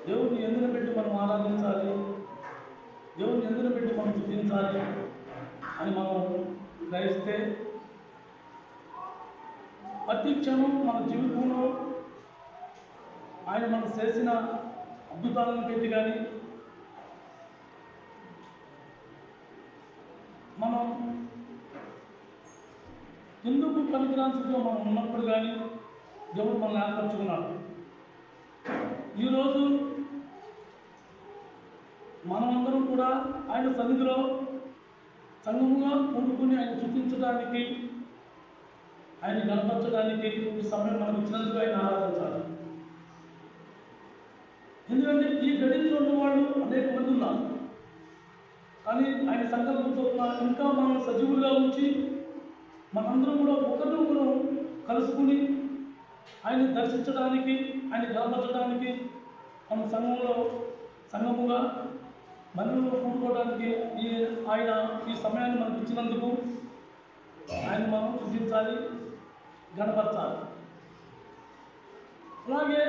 దేవుడిని ఎందుకు పెట్టి మనం ఆరాధించాలి, దేవుడిని ఎందుకు పెట్టి మనం స్తుతించాలి అని మనం గ్రహిస్తే ప్రతి క్షణం మన జీవితంలో ఆయన మనం చేసిన అద్భుతాలను పెట్టి కానీ మనం ఎందుకు పనికిరాని స్థితిలో మనం ఉన్నప్పుడు కానీ దేవుడు మనల్ని ఏర్పరచుకున్నాడు. ఈరోజు మనమందరం కూడా ఆయన సన్నిధిలో సంఘముగా కూడుకుని ఆయన స్తుతించడానికి, ఆయన గణపరచడానికి ఈ సమయం మనకు ఇచ్చినందుకు ఆయన ఆరాధించాలి. ఎందుకంటే ఈ గడిలో ఉన్న వాళ్ళు అనేక మంది ఉన్నారు, కానీ ఆయన సంకల్పంతో ఇంకా మనం సజీవులుగా ఉంచి మనందరం కూడా ఒకరినొకరు కలుసుకుని ఆయన దర్శించడానికి, ఆయన గణపరచడానికి, మన సంఘముగా మందిరంలో కూడుకోవడానికి ఆయన ఈ సమయాన్ని మనకు ఇచ్చినందుకు ఆయన మనం స్తుతించాలి, గణపరచాలి. అలాగే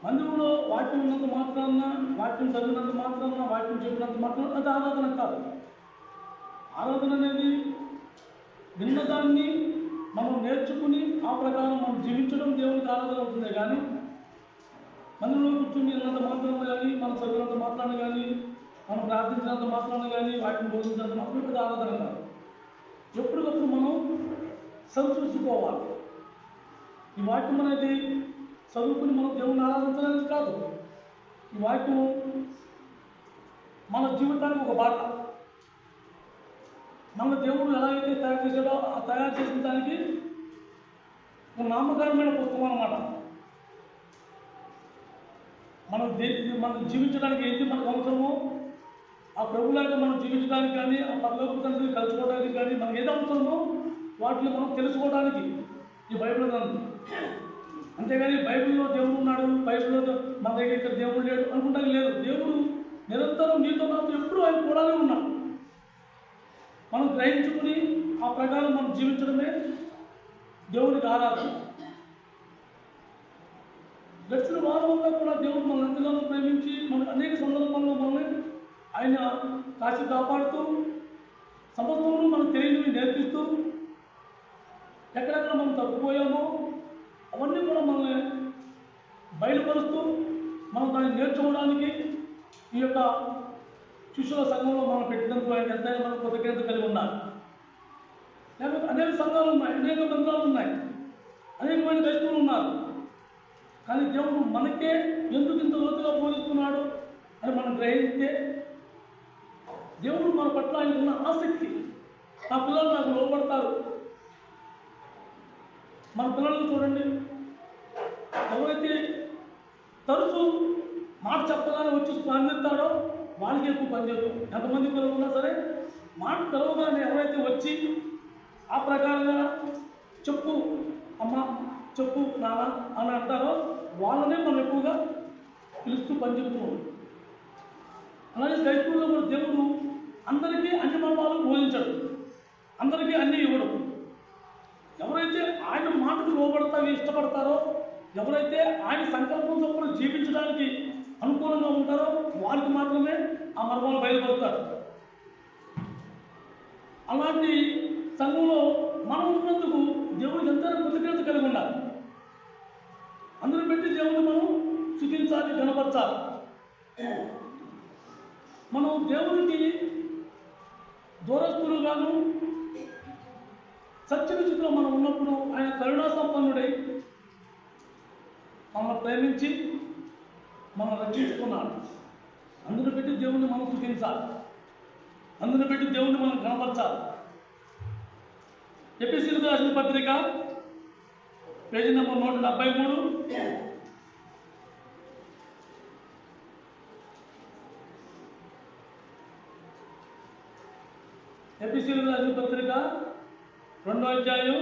మందిరంలో వాక్యం ఉన్నంత మాత్రాన, వాక్యం చదివినంత మాత్రాన, వాక్యం చెప్పినంత మాత్రాన అది ఆరాధన కాదు. ఆరాధన అనేది విన్నదాన్ని మనం నేర్చుకుని ఆ ప్రకారం మనం జీవించడం దేవునికి ఆరాధన అవుతుంది. కానీ మందిరంలో కూర్చుని విన్నంత మాత్రాన కానీ, మనం చదివినంత మాత్రాన కానీ, మనం ప్రార్థించినంత మాత్రాన కానీ, వాక్యం బోధించినంత మాత్రం అది ఆరాధన కాదు. ఎప్పటికప్పుడు మనం సరిచూసుకోవాలి. ఈ వాక్యం అనేది చదువుకుని మనం దేవుని ఆరాధించడానికి కాదు. ఈ వాక్యం మన జీవితానికి ఒక బాట. మన దేవుడు ఎలాగైతే తయారు చేశాడో ఆ తయారు చేసిన దానికి ఒక నామకరమైన పుస్తకం అన్నమాట. మనం జీవించడానికి ఏంటి మనకు అవసరమో ఆ ప్రభులాగా మనం జీవించడానికి కానీ, ఆ పరలోక తండ్రిని కలుసుకోవడానికి కానీ మనకు ఏది అవసరమో వాటిని మనం తెలుసుకోవడానికి ఈ బైబిల్ గ్రంథం. అంతేగాని బైబిల్లో దేవుడు ఉన్నాడు, బైబిల్లో మన దగ్గర ఇక్కడ దేవుడు లేడు అనుకుంటానికి లేదు. దేవుడు నిరంతరం నీతో నాతో ఎప్పుడూ ఆయన కూడానే ఉన్నాడు. మనం గ్రహించుకుని ఆ ప్రకారం మనం జీవించడమే దేవునికి ఆరాధన. గడిచిన వారంలో కూడా దేవుడు మన ఎంతగానో ప్రేమించి మన అనేక సందర్భాల్లో మనల్ని ఆయన కాచి కాపాడుతూ, సమస్తమును మనం తెలియనివి నేర్పిస్తూ, ఎక్కడెక్కడ మనం తప్పిపోయామో అవన్నీ కూడా మనల్ని బయలుపరుస్తూ మనం దాన్ని నేర్చుకోవడానికి ఈ యొక్క శిష్యుల సంఘంలో మనం పెట్టినందుకు ఆయన ఎంతైనా మనం కృతజ్ఞత కలిగి ఉండాలి. లేకపోతే అనేక సంఘాలు ఉన్నాయి, అనేక మందిరాలు ఉన్నాయి, అనేకమైన క్రైస్తవులు ఉన్నారు. కానీ దేవుడు మనకే ఎందుకు ఇంత లోతుగా బోధిస్తున్నాడు అని మనం గ్రహిస్తే దేవుడు మన పట్ల ఆయనకున్న ఆసక్తి. నా పిల్లలు నాకు లోపడతారు. మన పిల్లలను చూడండి, ఎవరైతే తరచూ మాట చెప్పగానే వచ్చి స్పందిస్తాడో వాళ్ళకి ఎక్కువ పనిచేయదు. ఎంతమంది పిల్లలు ఉన్నా సరే మాట పిలవగానే ఎవరైతే వచ్చి ఆ ప్రకారంగా చెప్పు అమ్మ, చెప్పు నాన్న అని అంటారో వాళ్ళనే మనం ఎక్కువగా పిలుస్తూ పనిచెప్తున్నాం. అలాగే క్రైస్తవుల్లో కూడా దేవుడు అందరికీ అన్ని మర్మాలు బోధించాడు, అందరికీ అన్నీ ఇవ్వడం. ఎవరైతే ఆయన మాటకు లోబడతానికి ఇష్టపడతారో, ఎవరైతే ఆయన సంకల్పం చొప్పున జీవించడానికి అనుకూలంగా ఉంటారో వారికి మాత్రమే ఆ మర్మాలు బయలుపడతారు. అలాంటి సంఘంలో మనం ఉన్నందుకు దేవుడికి ఎంతైనా కృతజ్ఞత కలిగి ఉండాలి. అందరూ పెట్టి దేవుడిని మనం స్తుతించాలి, గణపరచాలి. మనం దేవుడికి దూరస్తులుగాను సత్యవిచిత్లో మనం ఉన్నప్పుడు ఆయన కరుణా సంపన్నుడై మనల్ని ప్రేమించి మనం రక్షించుకున్నాడు. అందరూ పెట్టి దేవుడిని మనం స్తుతించాలి, అందరూ పెట్టి దేవుడిని మనం గణపరచాలి. ఎఫెసీయులకు రాసిన పత్రిక పేజీ నెంబర్ 173. ఎఫెసీయులకు రాసిన పత్రిక 2వ అధ్యాయం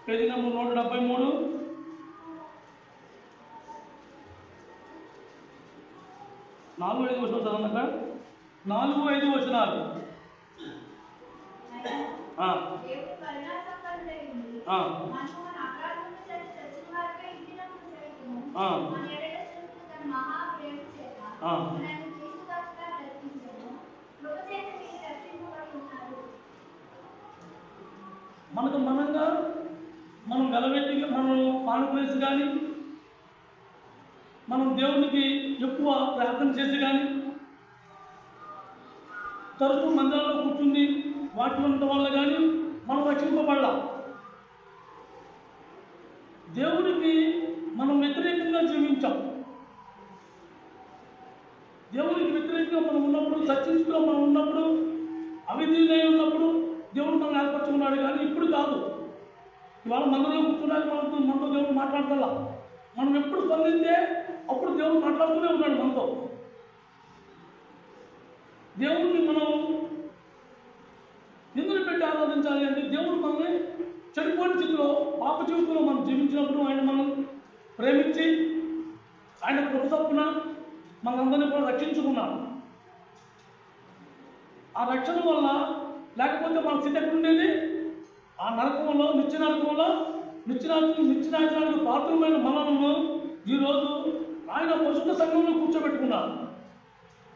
పేజీ నెంబర్ 173. 4-5 వచనాలు చదవనక 4-5 వచనాలు. మనకు మనంగా మనం వెలవెట్టి మనం కాన్ఫిడెన్స్ కానీ మనం దేవునికి ఎక్కువ ప్రార్థన చేసి కానీ తరచూ మందిరాల్లో కూర్చుని వాటిలో ఉండటం వల్ల కానీ మనం రక్షింపబడాలి. దేవునికి మనం వ్యతిరేకంగా జీవించాం. దేవునికి వ్యతిరేకంగా మనం ఉన్నప్పుడు, సత్యంలో మనం ఉన్నప్పుడు, అవిధీయులై ఉన్నప్పుడు దేవుడు మనం ఏర్పరచుకున్నాడు. కానీ ఇప్పుడు కాదు. ఇవాళ మందిరంలో కూర్చున్నాక మనతో దేవుడు మాట్లాడతాలా. మనం ఎప్పుడు స్పందిస్తే అప్పుడు దేవుడు మాట్లాడుతూనే ఉన్నాడు మనతో. దేవుడిని మనం ఎందుకు పెట్టి ఆరాధించాలి అంటే, దేవుడు మనల్ని చెడిపోయిన స్థితిలో, పాప జీవితంలో మనం జీవించినప్పుడు ఆయన మనం ప్రేమించి ఆయన కృప చొప్పున మనందరినీ కూడా రక్షించుకున్నాడు. ఆ రక్షణ వల్ల లేకపోతే మన స్థితి ఎక్కడుండేది? ఆ నరకంలో, నిత్యనాశనానికి పాత్రమైన మనలను ఈరోజు ఆయన పరిశుద్ధ సంఘంలో కూర్చోబెట్టుకున్నారు.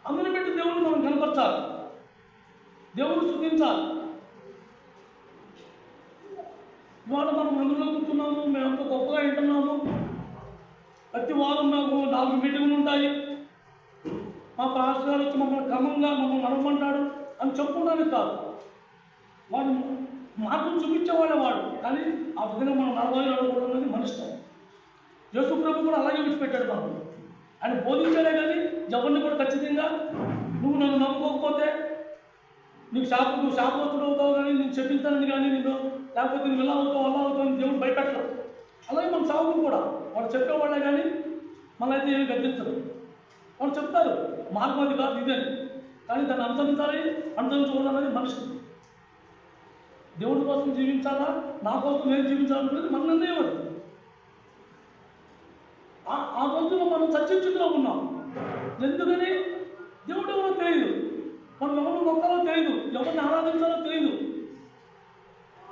అందుని పెట్టి దేవుడిని మనం కనపరచాలి, దేవుడిని స్తుతించాలి. ఇవాళ మనం అందులో కూర్చున్నాము, మేము అంత గొప్పగా వింటున్నాము. ప్రతి వారం మాకు 4 మీటింగులు ఉంటాయి. మా పాస్టర్ గారు వచ్చి మమ్మల్ని క్రమంగా నడవమంటాడు అని చెప్పుకోవడానికి కాదు. వాడు మార్గం చూపించేవాడే వాడు. కానీ ఆ విధంగా మనం నడవకూడదు అనేది మన ఇష్టం. యేసు ప్రభు కూడా అలాగే విడిచిపెట్టాడు మనం. ఆయన బోధించాడే కానీ ఎవరిని కూడా ఖచ్చితంగా నువ్వు నన్ను నమ్ముకోకపోతే నువ్వు శాపగ్రస్తుడు అవుతావు కానీ నేను చెప్పించానని కానీ నేను లేకపోతే నువ్వు ఎలా అవుతావు అలా అవుతావు అని దేవుడు భయపెట్టరు. అలాగే మన సాగులు కూడా వాడు చెప్పేవాళ్ళే కానీ మనైతే ఏమి గద్దించరు. వాళ్ళు చెప్తారు మార్గం అది కాదు ఇదని, కానీ దాన్ని అనుసరించకూడదనేది మనిషి. దేవుడి కోసం జీవించాలా, నా కోసం నేను జీవించాలనేది మన నిర్ణయం. అది ఆ రోజుల్లో మనం సత్యస్థితిలో ఉన్నాం. ఎందుకని? దేవుడు ఎవరో తెలియదు, మనం ఎవరు మొక్కాలో తెలియదు, ఎవరిని ఆరాధించాలో తెలియదు.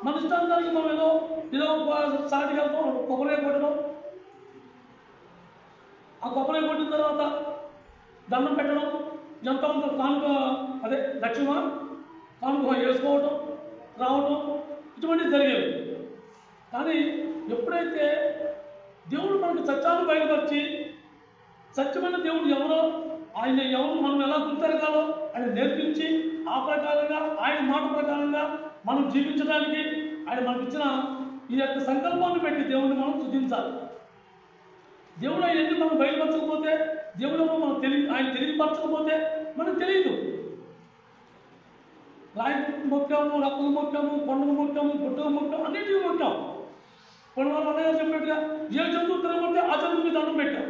మన ఇష్టానికి మనం ఏదో సాటికి వెళ్తాం, కొబ్బరి కొట్టడం, ఆ కొబ్బరి కొట్టిన తర్వాత దండం పెట్టడం, ఎంతో కొంత కానుక అదే దక్షిణ కానుక వేసుకోవటం, రావటం, ఇటువంటివి జరిగేవి. కానీ ఎప్పుడైతే దేవుడు మనకు సత్యాన్ని బయలుపరిచి సత్యమైన దేవుడు ఎవరో, ఆయన ఎవరు, మనం ఎలా గుర్తెరగాలో ఆయన నేర్పించి ఆ ప్రకారంగా ఆయన మాట ప్రకారంగా మనం జీవించడానికి ఆయన మనకి ఇచ్చిన ఈ యొక్క సంకల్పాన్ని పెట్టి దేవుడిని మనం స్తుతించాలి. దేవుడు ఆయన ఎందుకు మనం బయలుపరచకపోతే, దేవుడు మనం ఆయన తెలియపరచకపోతే మనకు తెలియదు. రాయి మొక్కాము, రప్పలు మొక్కాము, కొండలు మొక్కాము, గుట్టలు మొక్కాము, అన్నింటినీ మొక్కాము. కొన్ని వాళ్ళు అన్నయ్య చెప్పినట్టుగా ఏ జంతువు తినబడితే ఆ జంతువుకి దండం పెట్టాం.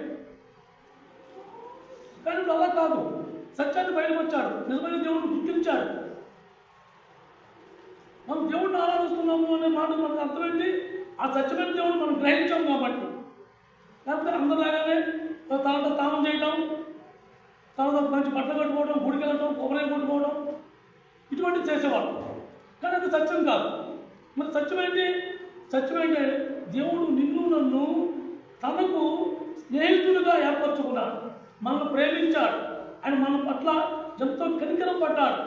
కానీ ఇప్పుడు అలా కాదు. సత్యాన్ని బయలుపరిచాడు, నిజమైన దేవుడిని గుర్తించాడు. మనం దేవుడిని ఆరాధిస్తున్నాము అనే మాట మనకు అర్థమైంది. ఆ సత్యమైన దేవుడిని మనం గ్రహించాము కాబట్టి. లేకపోతే అందరిలాగానే తనంత తానం చేయటం, తర్వాత మంచి బట్టలు కట్టుకోవడం, గుడికి వెళ్ళటం, కొబ్బరి కొట్టుకోవడం, ఇటువంటివి చేసేవాడు. కానీ అది సత్యం కాదు. మరి సత్యమైంది దేవుడు నిన్ను నన్ను తనకు స్నేహితులుగా ఏర్పరచుకున్నాడు, మనల్ని ప్రేమించాడు, ఆయన మన పట్ల ఎంతో కనికరం పడ్డాడు,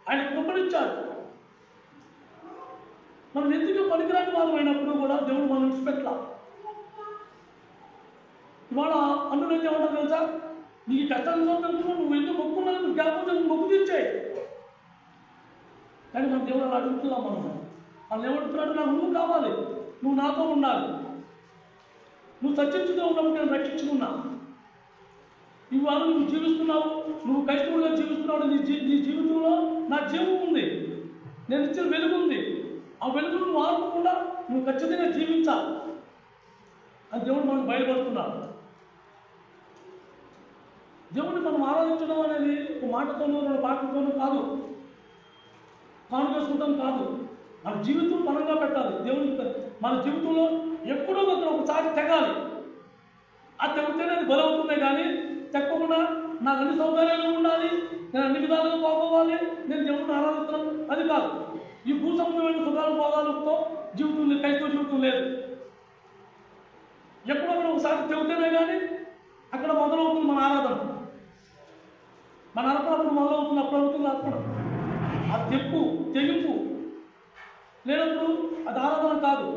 ఆయన కృపణించాడు. మనం ఎందుకు పనికిరాని వారం అయినప్పుడు కూడా దేవుడు మనం విడిచిపెట్టాల. ఇవాళ అందులో ఏమంటారు తెలుసా? నీకు కష్టాలు నువ్వు ఎందుకు మొక్కున్నావు, నువ్వు కాకపోతే నువ్వు మొక్కు తీర్చాయి. కానీ మన దేవుడు అలా అడుగుతున్నాం. మనం ఏమడుగుతున్నాడు? నాకు నువ్వు కావాలి, నువ్వు నాతో ఉండాలి, నువ్వు సత్యంగా ఉన్నప్పుడు నేను రక్షించుకున్నా. ఇవాళ నువ్వు జీవిస్తున్నావు, నువ్వు కష్టంగా జీవిస్తున్నావు. నీ జీవితంలో నా జీవం ఉంది, నేను ఇచ్చిన వెలుగు ఉంది. ఆ వెలుగును నువ్వు ఆపకుండా నువ్వు ఖచ్చితంగా జీవించాలి. అది దేవుడు మనకు బయలుపడుతున్నాడు. దేవుడిని మనం ఆరాధించడం అనేది ఒక మాటతోనూ 2 పాటలతోనూ కాదు, కానుకేసుకుంటాం కాదు. మన జీవితం పరంగా పెట్టాలి. దేవుడికి మన జీవితంలో ఎప్పుడో ఒకసారి తెగాలి. ఆ తెగితేనే అది బలవుతుంది. కానీ తెక్కకుండా నాకు అన్ని సౌకర్యాలు ఉండాలి, నేను అన్ని విధాలుగా పోవాలి, నేను దేవుడిని ఆరాధిస్తున్నాను, అది కాదు. ఈ భూసంబంధమైన సుఖాలు భోగాలతో జీవితం, క్రైస్తవ జీవితం లేదు. ఎప్పుడో ఒకసారి చెబితేనే కానీ అక్కడ మొదలవుతుంది మన ఆరాధన. మన అర్పణప్పుడు మొదలవుతుంది, అప్పుడు అవుతుంది అర్పణ. ఆ తెగింపు లేనప్పుడు అది ఆరాధన కాదు.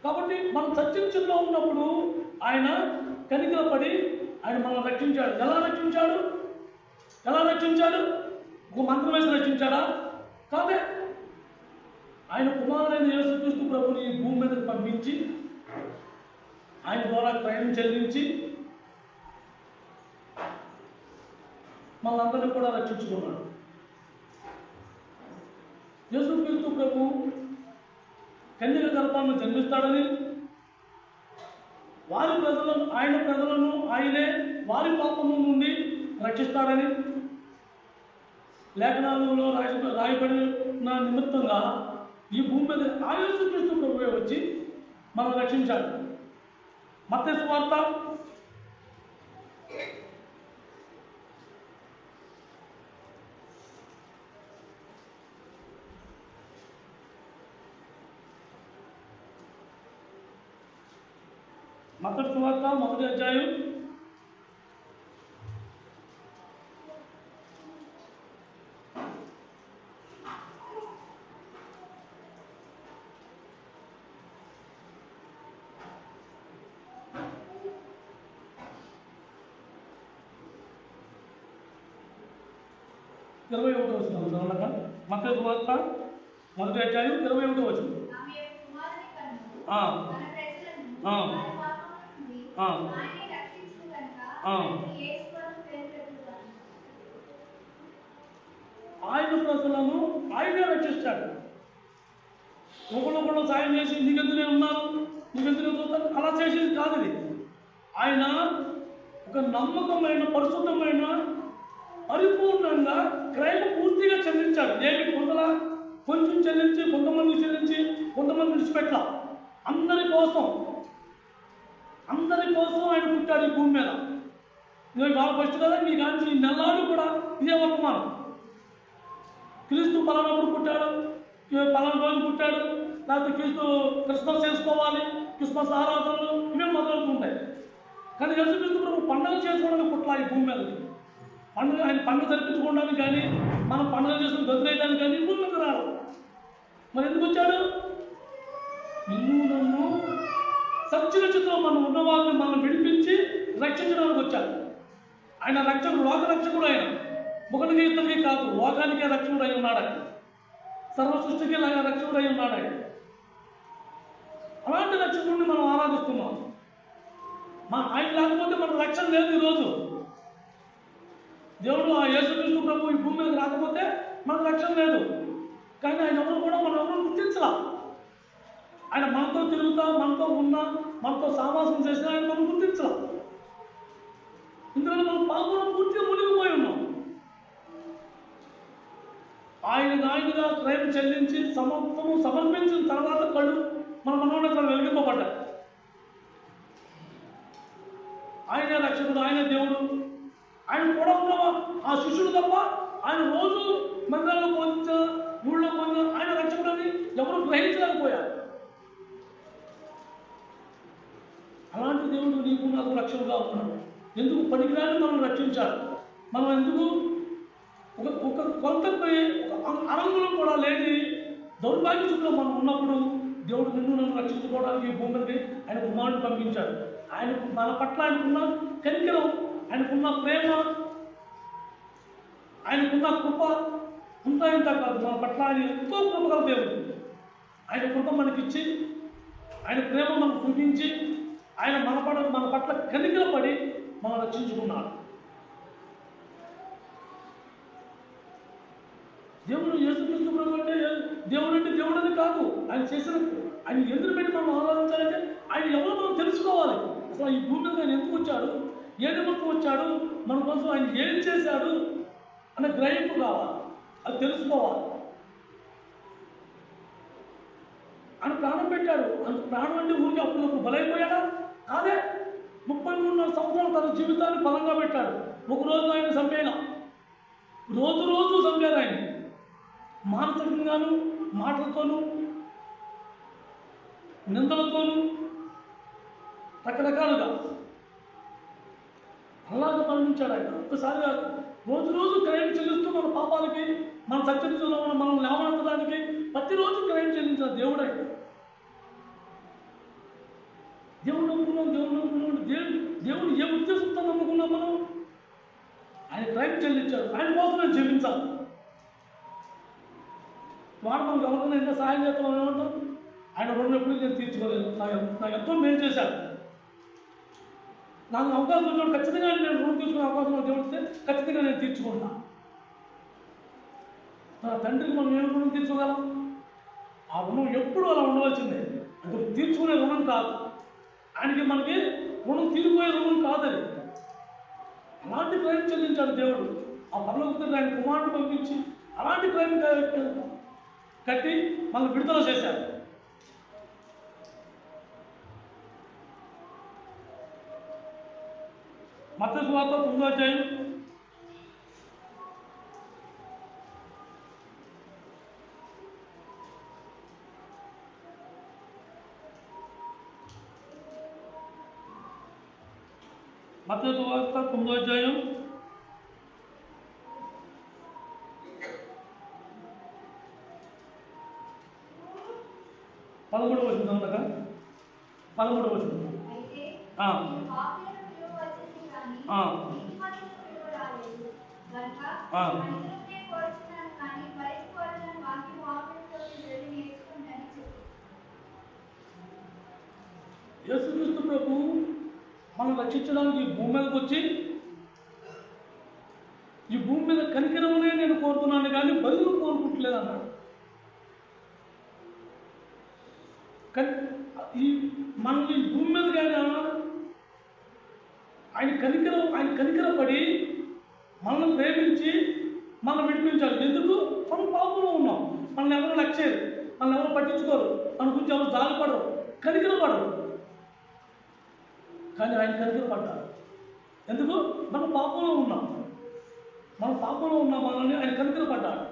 కాబట్టి మనం చర్చించులో ఉన్నప్పుడు ఆయన కనికరపడి ఆయన మనల్ని రక్షించాడు. ఎలా రక్షించాడు? ఒక మంత్రం వేసి రక్షించాడా? కాదే. ఆయన కుమారుడైన యేసుక్రీస్తు ప్రభుని ఈ భూమి మీదకి పంపించి ఆయన ద్వారా క్రయం చెల్లించి మనందరినీ కూడా రక్షించుకున్నాడు. యేసుక్రీస్తు ప్రభు కన్యక గర్భాన్ని జన్మిస్తాడని, ఆయన ప్రజలను ఆయనే వారి పాపము నుండి రక్షిస్తాడని లేఖనాలలో రాయబడిన నిమిత్తంగా ఈ భూమి మీద ఆ యేసుక్రీస్తు ప్రభువే వచ్చి మనం రక్షించాడు. మత్తయి సువార్త 1వ అధ్యాయం 21వ వచనం చదవండి. మత్తయి సువార్త 1వ అధ్యాయం 21వ వచనం. ఆయన ప్రజలను ఆయనే రక్షిస్తాడు. ఒకళ్ళు సాయం చేసి నీకెందుకు నేను ఉన్నాను, నీకెందుకు చూస్తాను అలా చేసేది కాదు. ఇది ఆయన ఒక నమ్మకమైన పరిశుద్ధమైన పరిపూర్ణంగా క్రయం పూర్తిగా చెల్లించాడు. ఏమి కొంచెం చెల్లించి కొంతమందికి చెల్లించి కొంతమంది విడిచిపెట్టాల. అందరి కోసం ఆయన పుట్టాడు ఈ భూమి మీద. నేను బాగా ఫస్ట్ కదా, మీ కానీ నెల్లాడు కూడా ఇదే వర్తమానం. క్రీస్తు పలానప్పుడు పుట్టాడు, పలానా రోజు పుట్టాడు, లేకపోతే క్రిస్మస్ చేసుకోవాలి, క్రిస్మస్ ఆరాధనలు ఇవే మొదలవుతుంటాయి. కానీ యేసుక్రీస్తు ప్రభు పండుగ చేసుకోవడానికి పుట్ల ఈ భూమి మీద. ఆయన పండుగ జరిపించుకోవడానికి కానీ మనం పండుగ చేసుకుని బదిలేయడానికి కానీ భూమి మీద రావాలి. మరి ఎందుకు వచ్చాడు? నన్ను సత్యరచితో మనం ఉన్న వాళ్ళని మనం విడిపించి రక్షించడానికి వచ్చాడు. ఆయన రక్షకుడు, లోక రక్షకుడు. ఆయన ఒకటికి ఇద్దరికి కాదు, లోకానికే రక్షకుడు అయి ఉన్నాడు. ఆయన సర్వ సృష్టికి రక్షకుడు అయి ఉన్నాడు. అలాంటి రక్షకుడిని మనం ఆరాధిస్తున్నాం. ఆయన లేకపోతే మనకు రక్షణ లేదు. ఈరోజు దేవుడు ఆ యేసుక్రీస్తు ప్రభు ఈ భూమి మీద రాకపోతే మనకు రక్షణ లేదు. కానీ ఆయన ఎవరు కూడా మనం ఎవరు గుర్తించాల. ఆయన మనతో తిరుగుతా, మనతో ఉన్నా, మనతో సావాసం చేసినా ఆయన మనం గుర్తించాల. ఎందుకంటే మనం పాపంలో పూర్తిగా మునిగిపోయి ఉన్నాం. ఆయనగా క్రయం చెల్లించి సమర్పించిన తర్వాత కళ్ళు మన మనోన్నతలు వెలిగింపబడ్డాయి. ఆయనే రక్షకుడు, ఆయన దేవుడు. ఆయన కూడా ఉన్నవా ఆ శిష్యుడు తప్ప ఆయన రోజు మందిరాల్లో కొంచెం ఊళ్ళో కొంచెం ఆయన రక్షకుడు అని ఎవరు గ్రహించలేకపోయారు. అలాంటి దేవుడు నీకు నాకు రక్షకుడుగా ఉన్నాడు. ఎందుకు పనికిరాని మనం రక్షించాలి. మనం ఎందుకు ఒక కొంతపై ఒక అరంగులం కూడా లేని దౌర్భాగ్యంలో మనం ఉన్నప్పుడు దేవుడు నన్ను రక్షించుకోవడానికి ఈ భూమి మీదకి ఆయన కుమారుడు పంపించాడు. ఆయన మన పట్ల ఆయనకున్న కనికరం, ఆయనకున్న ప్రేమ, ఆయనకున్న కృప ఇంత కాదు. మన పట్ల ఆయన ఎంతో కృపగల దేవుడు. ఆయన కృప మనకిచ్చి, ఆయన ప్రేమ మనకు చూపించి, ఆయన మన పట్ల కనికరపడి మనం రక్షించుకున్నాడు. దేవుడు యేసుక్రీస్తు ప్రభు అంటే దేవుడు అని కాదు. ఆయన ఎందుకు పెట్టి మనం ఆరాధించాలంటే ఆయన ఎవరో మనం తెలుసుకోవాలి. అసలు ఈ భూమి మీద ఆయన ఎందుకు వచ్చాడు, ఏ నిమిత్తం వచ్చాడు, మన కోసం ఆయన ఏం చేశాడు అనే గ్రహింపు కావాలి. అది తెలుసుకోవాలి. ఆయన ప్రాణం పెట్టాడు. అంత ప్రాణం అంటే ఊరికి అప్పుడు బలైపోయాడా? కాదే. 33 సంవత్సరాలు తన జీవితాన్ని బలంగా పెట్టాడు. ఒకరోజు ఆయన చంపేలా, రోజు చంపారు ఆయన. మానసికంగాను, మాటలతోనూ, నిందలతోనూ, రకరకాలుగా అలాగా మరణించాడు ఆయన. ఒక్కసారిగా రోజు రోజు క్రయం చెల్లిస్తూ మన పాపాలకి, మన సత్యంలో మనం లేవనెత్తడానికి ప్రతిరోజు క్రయం చెల్లించిన దేవుడు ఆయన. దేవుడు నమ్ముకున్నాం, దేవుడు ఏ ఉద్దేశంతో నమ్ముకున్నాం మనం? ఆయన క్రయం చెల్లించాడు, ఆయన కోసం నేను జీవించాలి. వాడు మనకు ఎవరికైనా ఎంత సహాయం చేస్తాం ఏమంటాం? ఆయన రుణం ఎప్పుడు నేను తీర్చుకోలేదు, నాకు ఎంతో మేలు చేశాడు, నాకు అవకాశం వచ్చినప్పుడు ఖచ్చితంగా నేను రుణం తీసుకునే అవకాశం దేవుడితే ఖచ్చితంగా నేను తీర్చుకుంటా. నా తండ్రికి మనం ఏం రుణం తీర్చుకోగలం? ఆ రుణం ఎప్పుడు అలా ఉండవలసిందే. అది తీర్చుకునే రుణం కాదు, ఆయనకి మనకి రుణం తీరిపోయే రుణం కాదని. అలాంటి క్రైమ్ చెల్లించాడు దేవుడు. ఆ పరలోకం ఆయన కుమారుడు పంపించి అలాంటి క్రైమ్ కట్టి మనల్ని విడుదల చేశాడు. మత్తయి సువార్త 9వ అధ్యాయం 13వ అధ్యాయం 13వ వచనం దాకా 13వ వచనం. యేసుక్రీస్తు ప్రభు మనం రక్షించడానికి ఈ భూమి మీదకి వచ్చి, ఈ భూమి మీద కనికరమునే నేను కోరుతున్నాను కానీ బదులు కోరుకుంటలేదు అన్నాడు. ఈ మనం ఈ భూమి మీదకి ఆయన కనికరపడి మనల్ని ప్రేమించి మనం విడిపించాలి. ఎందుకు? మనం పాపంలో ఉన్నాం, మనల్ని ఎవరు లక్ష్యరు, మనల్ని ఎవరు పట్టించుకోరు, మన గురించి ఎవరు జాలిపడరు, కనికరపడరు. కానీ ఆయన కనికరపడ్డారు. ఎందుకు? మనం పాపంలో ఉన్నాం, మనల్ని ఆయన కనికరపడ్డాడు.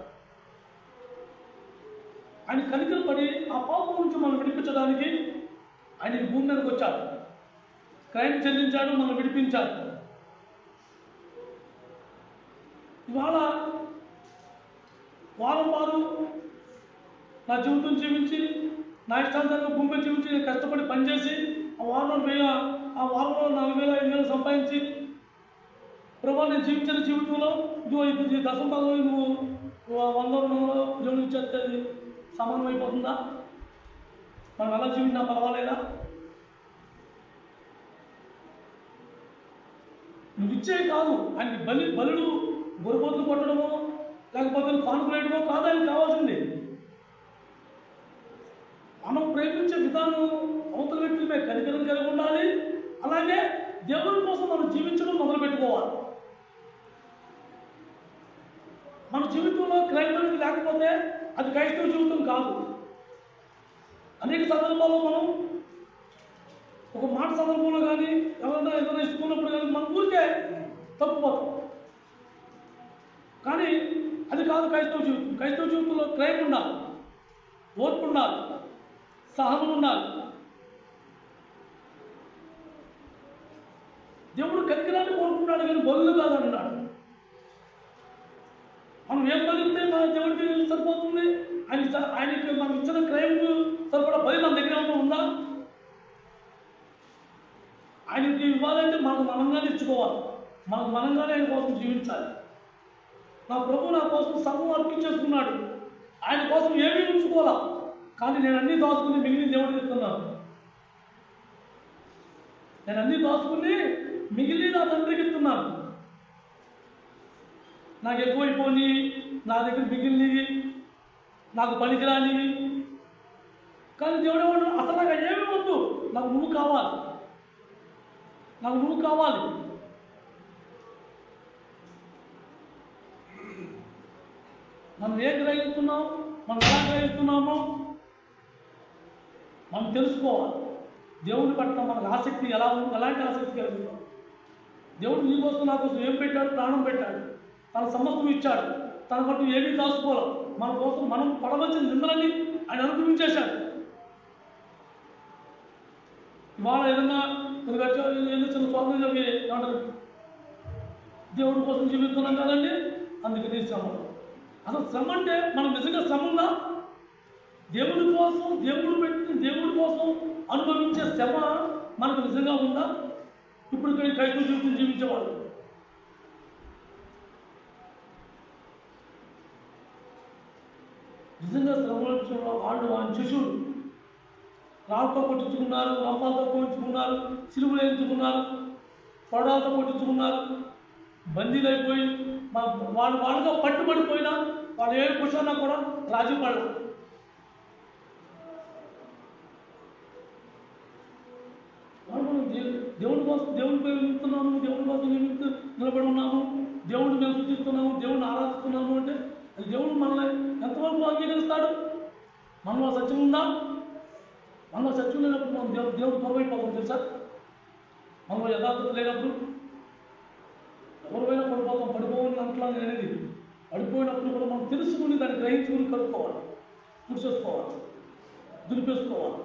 ఆయన కనికరపడి ఆ పాపం నుంచి మనం విడిపించడానికి ఆయన ఈ భూమి మీదకి వచ్చాడు, క్రైమ్ చెల్లించాడు, మనం విడిపించాడు. ఇవాళ వారం నా జీవితం జీవించి, నా ఇష్టాంతరంగా భూమి జీవించి, నేను కష్టపడి పనిచేసి ఆ వారంలో 4,000-5,000 సంపాదించి, ప్రభావ నేను జీవించిన జీవితంలో ఇది దశంభాగం నువ్వు 100-200 దేవుడు ఇచ్చేస్తే సమానం అయిపోతుందా? మనం ఎలా జీవించినా పర్వాలేదా? నువ్వు ఇచ్చే కాదు, ఆయనకి బలుడు గొరబోతులు కొట్టడమో లేకపోతే కాన్పులేయడమో కాదు ఆయనకి కావాల్సింది. మనం ప్రేమించే విధానం అవతల వ్యక్తుల మీద కనికరం కలిగి ఉండాలి. అలాగే దేవుని కోసం మనం జీవించడం మొదలు పెట్టుకోవాలి. మన జీవితంలో క్రైమ్ అనేది లేకపోతే అది క్రైస్తవ జీవితం కాదు. అనేక సందర్భాల్లో మనం ఒక మాట సందర్భంలో కానీ ఎవరైనా ఏదైనా ఇస్తున్నప్పుడు కానీ మన ఊరికే తప్పుపోతాం. కానీ అది కాదు క్రైస్తవ జీవితం. క్రైస్తవ జీవితంలో క్రైమ్ ఉండాలి, ఓర్పు ఉండాలి, సహనం ఉండాలి. దేవుడు కనికరాన్ని కోరుకుంటాడు కానీ బదులు కాదన్నాడు. మనం ఏం బలిస్తే మన దేవుడికి సరిపోతుంది? ఆయనకి మనం ఇచ్చిన క్రైమ్కు సరిపడా బలి మన దగ్గర ఏమన్నా ఉందా? ఆయనకి ఇవ్వాలంటే మనకు మనంగానే ఇచ్చుకోవాలి, మనకు మనంగానే ఆయన కోసం జీవించాలి. నా ప్రభు నా కోసం సర్వం అర్పించేసుకున్నాడు, ఆయన కోసం ఏమీ ఉంచుకోవాలా. కానీ నేను అన్నీ దాచుకుని మిగిలిన దేవుడికి ఇస్తున్నాను. నేను అన్నీ దాచుకుని మిగిలిన నా తండ్రికి ఇస్తున్నాను. నాకు ఎక్కువైపోయి నా దగ్గర మిగిలినవి, నాకు పనికిరానివి. కానీ దేవుడు ఏమన్నా అసలు నాకు ఏమీ వద్దు, నాకు నువ్వు కావాలి, నాకు నువ్వు కావాలి. మనం ఏం గ్రహిస్తున్నాం, మనం ఎలా గ్రహిస్తున్నామో మనం తెలుసుకోవాలి. దేవుని పట్ల మనకు ఆసక్తి ఎలాంటి ఆసక్తి కలుగుతాం. దేవుడు నీ కోసం నా కోసం ఏం పెట్టాడు? ప్రాణం పెట్టాడు, తన సమస్తం ఇచ్చాడు, తన పట్ల ఏమీ దాచుకోవాలి. మన కోసం మనం పడవలసిన నిందలని ఆయన అనుభవించేశాడు. వాళ్ళ ఏదన్నా కొద్దిగా ఏదో చిన్న స్వాతంత్రం చెప్పి ఏమంటారు, దేవుడి కోసం జీవిస్తున్నాం కదండి, అందుకని శ్రమ. అసలు శ్రమ అంటే మనం నిజంగా శ్రమ ఉందా? దేవుడి కోసం దేవుడి కోసం అనుభవించే శ్రమ మనకు నిజంగా ఉందా? ఇప్పుడు కైకు జీవితం జీవించేవాళ్ళు నిజంగా శ్రమలో వాళ్ళు శిష్యులు రాళ్ళతో కొట్టించుకున్నారు, రంపాలతో కొట్టించుకున్నారు, సిలువలు ఎంచుకున్నారు, కొడాలతో కొట్టించుకున్నారు, బందీలు అయిపోయి వాళ్ళుగా పట్టుబడిపోయినా వాళ్ళు ఏ కుషన్నా కూడా రాజీ పడలేదు. దేవుడి కోసం దేవుడిపై నిలుపుతున్నాము, దేవుడి కోసం నిలబడి ఉన్నాము, దేవుడిని మేము సూచిస్తున్నాము, దేవుడిని ఆరాధిస్తున్నాము అంటే అది దేవుడు మనల్ని ఎంతవరకు అంగీకరిస్తాడు? మనలో సత్యం ఉందా? మనలో సత్యం లేనప్పుడు మనం దేవుడు దూరమైపోతాం తెలుసా? మనలో యథార్థత లేనప్పుడు ఎవరైనా పడిపోవని అంటున్నాను అనేది. పడిపోయినప్పుడు కూడా మనం తెలుసుకుని దాన్ని గ్రహించుకుని కలుపుకోవాలి, పురుషేసుకోవాలి, దులిపేసుకోవాలి.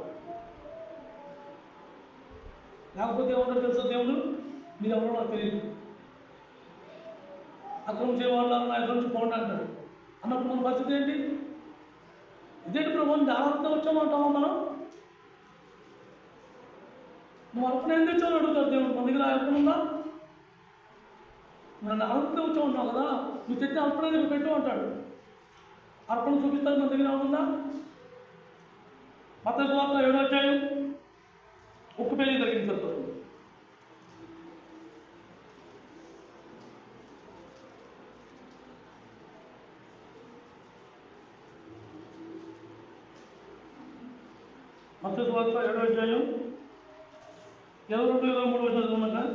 లేకపోతే ఏమన్నా తెలుసా, దేవుడు మీరు ఎవరో నాకు తెలియదు, అక్రమం చేయవాళ్ళు నా ఎక్కడి నుంచి పోండి అంటాడు. అన్నప్పుడు మన పరిస్థితి ఏంటి? ఇదేంటి ప్రభు ఆరాధన వచ్చామంటామా మనం? నువ్వు అర్పణ ఏం తెచ్చావు అడుగుతాడు దేవుడు. మన దగ్గర అర్పణ ఉందా? నన్ను ఆరాధన వచ్చామన్నావు కదా, నువ్వు తెచ్చిన అర్పణ దగ్గర పెట్టు అంటాడు. అర్పణ చూపిస్తాడు మన దగ్గర ఉందా? మత్తయి సువార్త 7వ అధ్యాయం 1 పేజీ తగ్గించారు. మత్తయి సువార్త 7వ అధ్యాయం 22, 23 వచనాలు ఉన్నాక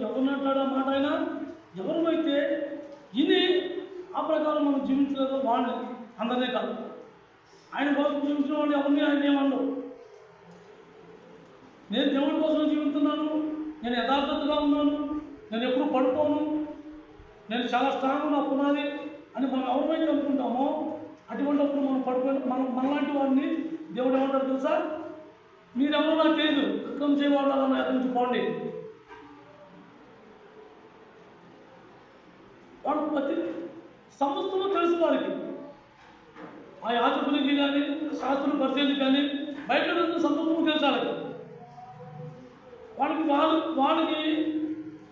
ఎవరిని అంటాడా మాట ఆయన? ఎవరిమైతే ఇది ఆ ప్రకారం మనం జీవించలేదో వాళ్ళని, అందరినీ కాదు. ఆయన కోసం జీవించిన వాళ్ళు ఎవరిని ఆయన ఏమన్నాడు? నేను దేవుడి కోసం జీవిస్తున్నాను, నేను యథార్థతగా ఉన్నాను, నేను ఎప్పుడు పడుకోను, నేను చాలా స్ట్రాంగ్ నా పునాది అని మనం ఎవరిమైతే అనుకుంటామో అటువంటిప్పుడు మనం పడిపోయిన మనలాంటి వాడిని దేవుడు ఏమంటారు తెలుసా? మీరెవరో నాకు తెలియదు, అక్రమం చేయవాళ్ళు ఎక్కడి నుంచి పోండి. వాడు ప్రతి సమస్తము తెలుసు వారికి. ఆ యాజకులకి కానీ శాస్త్రుల పరిచయానికి కానీ బయట సమస్తము తెలుసు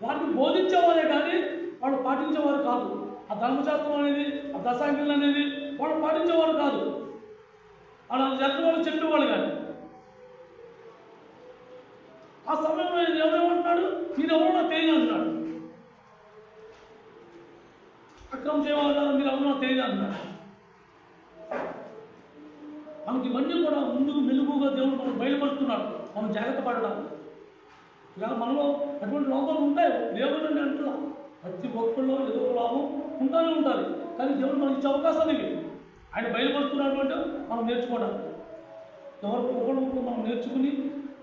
వాళ్ళకి బోధించేవారే కానీ వాళ్ళు పాటించేవారు కాదు. ఆ ధర్మశాస్త్రం అనేది, ఆ దశాంగిలు అనేది వాళ్ళు పాటించేవారు కాదు. వాళ్ళు వాళ్ళు చెప్పేవాళ్ళు కానీ. ఆ సమయంలో ఎవరేమంటున్నాడు? మీరెవరో నాకు తెలియదు అంటున్నాడు. అక్రమం చేయవాళ్ళు మీరు ఎవరో తెలియదు అంటున్నాడు. మనకి ఇవన్నీ కూడా ముందుకు మెలుగుగా దేవుడు మనం బయలుపరుస్తున్నాడు, మనం జాగ్రత్త పడడానికి. ఇలా మనలో అటువంటి లోపాలు ఉంటాయి, లేవనండి అంటున్నా. ప్రతి ఒక్కళ్ళు ఏదో ఒక లాభం ఉంటానే ఉంటారు. కానీ దేవుడు మనకి ఇచ్చే అవకాశాలు ఇవి. ఆయన బయలుపరుస్తున్నాడు అంటే మనం నేర్చుకోవడానికి. ఒకరు మనం నేర్చుకుని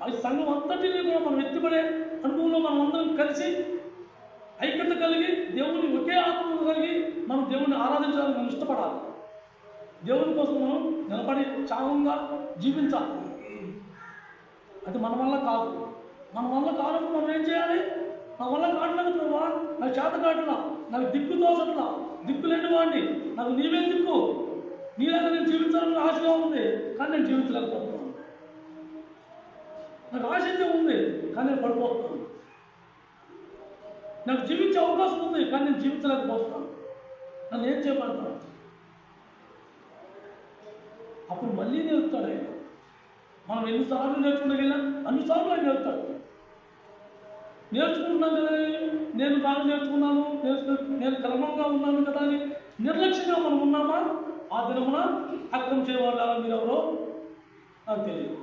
అది సంఘం అంతటినీ కూడా మనం ఎత్తిపడే అనుభవంలో మనం అందరం కలిసి ఐక్యత కలిగి దేవుని ఒకే ఆత్మ కలిగి మనం దేవుణ్ణి ఆరాధించడానికి మనం ఇష్టపడాలి. దేవుని కోసం మనం నిలబడి చావంగా జీవించాలి. అది మన వల్ల కాదు. మన వల్ల కానప్పుడు మనం ఏం చేయాలి? నా వల్ల కావట్లేదు ప్రభా, నాకు చేత కావట్లా, నాకు దిక్కు తోసట్లా, దిక్కు లేని వాడిని, నాకు నీవే దిక్కు, నీలాగా నేను జీవించాలని ఆశగా ఉంది కానీ నేను జీవించలేకపోతున్నాను. నాకు ఆశ అయితే ఉంది కానీ నేను పడిపోతున్నాను. నాకు జీవించే అవకాశం ఉంది కానీ నేను జీవించలేకపోతున్నాను. నన్ను ఏం చేయమంటాను? అప్పుడు మళ్ళీ నేర్పుతాడు ఆయన. మనం ఎన్నిసార్లు నేర్చుకుంటా అన్నిసార్లు ఆయన నేర్పుతాడు. నేర్చుకుంటున్నాను కదా, నేను బాగా నేర్చుకున్నాను, నేను క్రమంగా ఉన్నాను కదా అని నిర్లక్ష్యంగా మనం ఉన్నామా? ఆ దినమున అక్రమం చేయవాళ్ళ మీరు ఎవరో నాకు తెలియదు.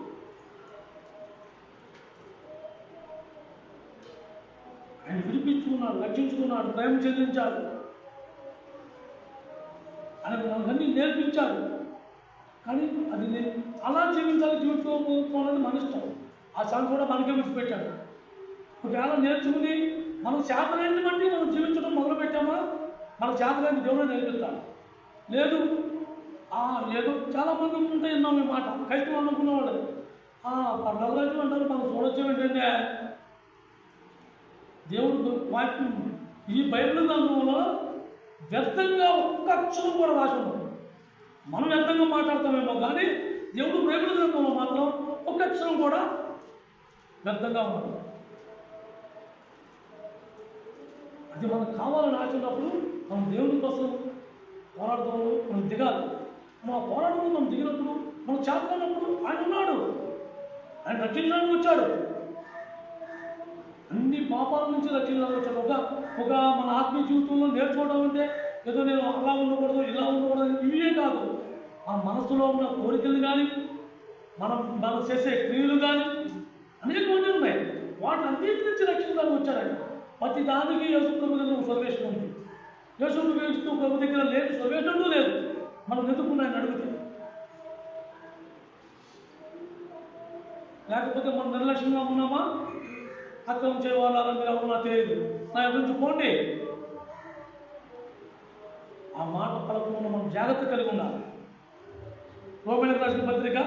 ఆయన విడిపించుకున్నాడు, రక్షించుకున్నాడు, ప్రేమ చెల్లించాడు. ఆయన మనకన్నీ నేర్పించాడు. కానీ అది అలా జీవించాలి, జీవించుకోవాలని మన ఇష్టం. ఆ ఛాన్స్ కూడా మనకే విడిచిపెట్టాడు. ఒకవేళ నేర్చుకుని మనం చేతనైన బట్టి మనం జీవించడం మొదలు పెట్టామా, మన చేతనైన దేవుడే నేర్పిస్తాడు. లేదు ఏదో చాలామంది ఉంటే విన్నాం ఈ మాట, క్రైస్తవులు అనుకున్నవాళ్ళు పర్వాలేదు అంటారు. మనం చూడొచ్చు ఏంటంటే దేవుడు వాక్యం ఈ బైబిల్ గ్రంథంలో వ్యర్థంగా ఒక్క అక్షరం కూడా రాసి ఉండదు. మనం వ్యర్థంగా మాట్లాడతామేమో కానీ దేవుడు బైబిల్ గ్రంథంలో మాత్రం ఒక్క అక్షరం కూడా వ్యర్థంగా ఉండదు. అది మనకు కావాలని ఆచినప్పుడు మనం దేవుని కోసం పోరాడడంలో మనం దిగాలి. మనం ఆ పోరాటంలో మనం దిగినప్పుడు, మనం చేస్తున్నప్పుడు ఆయన ఉన్నాడు, ఆయన రక్షించడానికి వచ్చాడు. అన్ని పాపాల నుంచి రక్షించడానికి వచ్చాడు. ఒక మన ఆత్మీయ జీవితంలో నేర్చుకోవడం అంటే ఏదో నేను అలా ఉండకూడదు, ఇలా ఉండకూడదు, ఇవే కాదు. ఆ మనసులో ఉన్న కోరికలు కానీ, మనం చేసే క్రియలు కానీ అనేకమంది ఉన్నాయి. వాటి అన్నిటి నుంచి రక్షించడానికి వచ్చాడు ఆయన. ప్రతి దానికి యేసు ప్రభు దగ్గర ఒక సర్వేషన్ ఉంది. యేసు ప్రభు దగ్గర లేదు, సర్వేషన్లు లేదు. మనం ఎందుకున్నా ఆయన అడిగితే, లేకపోతే మనం నిర్లక్ష్యంగా ఉన్నామా, అక్రమం చేయవాలని మీరు ఎవరు నాకు తెలియదు, నా ఎదురు పోండి, ఆ మాట పలకకుండా మనం జాగ్రత్త కలిగి ఉండాలి. రోమీయులకు రాసిన పత్రిక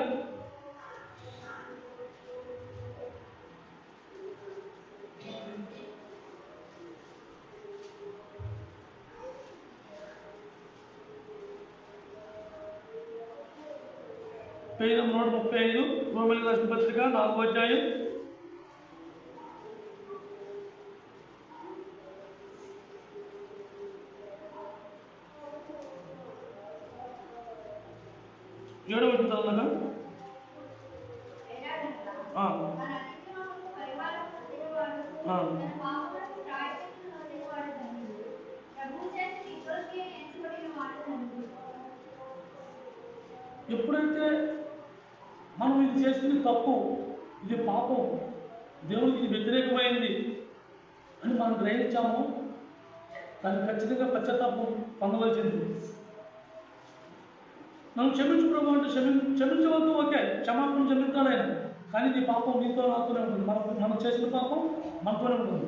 135, రోమీయులకు రాసిన పత్రిక 4వ అధ్యాయం 7వ వచనం చదవనా? ఎప్పుడైతే మనం ఇది చేసింది తప్పు, ఇది పాపం, దేవునికి ఇది వ్యతిరేకమైంది అని మనం గ్రహించామో దానికి ఖచ్చితంగా పశ్చాత్తాపం పొందవలసింది. మనం క్షమించు ప్రభు అంటే క్షమించవద్దు, ఓకే, క్షమాపణ చెల్లిస్తాను ఆయన, కానీ నీ పాపం నీతో నాతోనే ఉంటుంది. మనం చేసిన పాపం మనతోనే ఉంటుంది.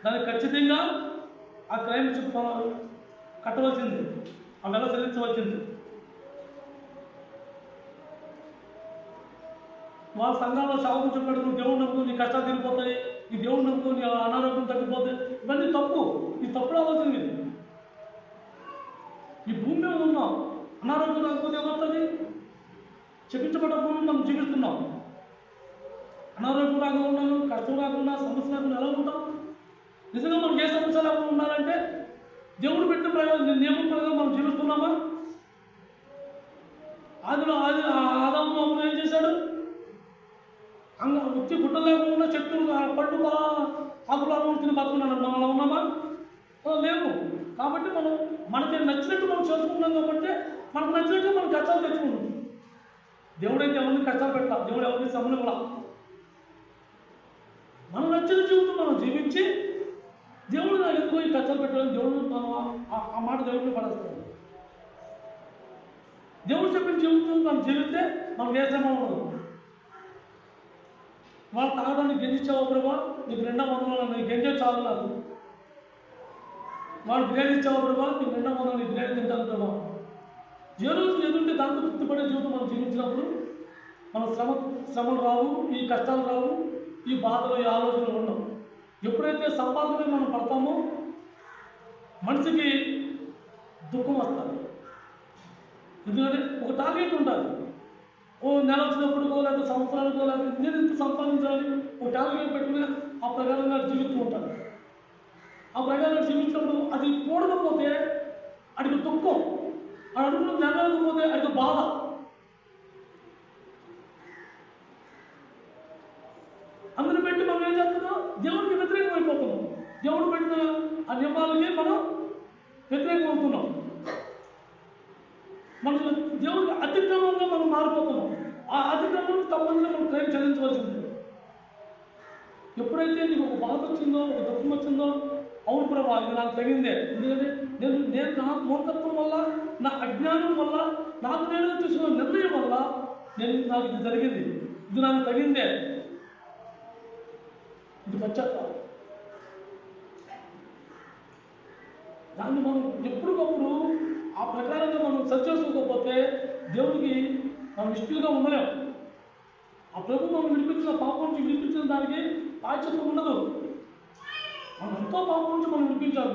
దానికి ఖచ్చితంగా ఆ క్రైమ్ కట్టవలసింది, ఆ వెల చెల్లించవలసింది. వాళ్ళ సంఘాల్లో సాగు చెప్పాడు, నువ్వు దేవుడు నమ్ముకో నీ కష్టాలు తీరిపోతాయి, నీ దేవుడు నమ్ముకో నీ అనారోగ్యం తగ్గిపోతాయి. ఇవన్నీ తప్పు. ఈ తప్పు రావాల్సింది. ఈ భూమి మీద ఉన్నాం, అనారోగ్యం రాకపోతే ఏమవుతుంది? చెప్పించబడకుండా మనం జీవిస్తున్నాం. అనారోగ్యం రాకుండా ఉన్నాను, కష్టం రాకుండా, సమస్య రాకుండా ఎలా ఉంటాం? నిజంగా మనకి ఏ సమస్య లేకుండా ఉండాలంటే దేవుడు పెట్టిన ప్రయోజనం నియమం ప్రకారం మనం జీవిస్తున్నామా? ఆదాము ఏం చేశాడు? వచ్చి గుడ్డ లేకుండా చెట్టు పట్టు ఆకులాగా తిని బతుకున్నాడు. మనం అలా ఉన్నామా? లేవు. కాబట్టి మనకి నచ్చినట్టు మనం చేసుకుంటున్నాం. కాబట్టి మనకు నచ్చినట్టు మనం కష్టాలు తెచ్చుకుంటాం. దేవుడైతే ఎవరిని కష్టాలు పెట్టాలి, దేవుడు ఎవరిని సమయం కూడా మనం నచ్చిన జీవితం మనం జీవించి దేవుడు నాకు ఎందుకో ఈ కష్టాలు పెట్టాలని దేవుడు ఆ మాట దేవుడిని పడేస్తాడు. దేవుడు చెప్పిన జీవితం మనం జీవిస్తే మనకు ఏ శ్రమ ఉండదు. వాళ్ళు తాగడానికి గెంజిచ్చావా ప్రభా, నీకు 200 నీకు గెంజే చాలు నాకు. వాళ్ళు బిర్యానీ ఇచ్చావా ప్రభా, నీకు 200 నీకు బిర్యానీ తింటాను ప్రభా. ఏ రోజు ఏదుంటే దాంతో తృప్తిపడే జీవితం మనం జీవించినప్పుడు మన శ్రమలు రావు, ఈ కష్టాలు రావు, ఈ బాధలు, ఈ ఆలోచనలు ఉండవు. ఎప్పుడైతే సంపాదన మనం పడతామో మనిషికి దుఃఖం వస్తుంది. ఎందుకంటే ఒక టార్గెట్ ఉండాలి. ఓ నెల వచ్చినప్పుడుకో లేదా సంవత్సరాలకో లేదా నేను ఇంత సంపాదించాలి ఒక టార్గెట్ పెట్టుకుని ఆ ప్రకారంగా జీవిస్తూ ఉంటారు. ఆ ప్రకారంగా జీవించినప్పుడు అది కూడకపోతే అడిగి దుఃఖం, అది అడుగులు జరగకపోతే అది బాధ. అందుని పెట్టి మనం ఏం చేస్తున్నాం? దేవుడికి వ్యతిరేకం అయిపోతున్నాం. దేవుడు పెట్టిన ఆ నియమాలకి మనం వ్యతిరేకం అవుతున్నాం. మన దేవుడికి అతిక్రమంగా మనం మారిపోతున్నాం. ఆ అతిక్రమం తప్పనిసరిగా మనం క్రైమ్ చెల్లించవలసింది. ఎప్పుడైతే నీకు ఒక బాధ వచ్చిందో, ఒక దుఃఖం వచ్చిందో, అవును ప్రభా ఇది నాకు తగిందే, ఎందుకంటే నేను నా మూర్ఖత్వం వల్ల, నా అజ్ఞానం వల్ల, నాకు నేను తీసుకున్న నిర్ణయం వల్ల నాకు ఇది జరిగింది, ఇది నాకు తగిందే, ఇది పశ్చాత్తాపం. దాన్ని మనం ఎప్పటికప్పుడు ఆ ప్రకారంగా మనం సరి చేసుకోకపోతే దేవుడికి మనం ఇష్టలుగా ఉండలేము. ఆ ప్రభు మనం విడిపించిన పాపం నుంచి విడిపించిన దానికి ప్రాయశ్చిత్తం ఉండదు. మనం ఎంతో పాపం నుంచి మనం విడిపించాలి.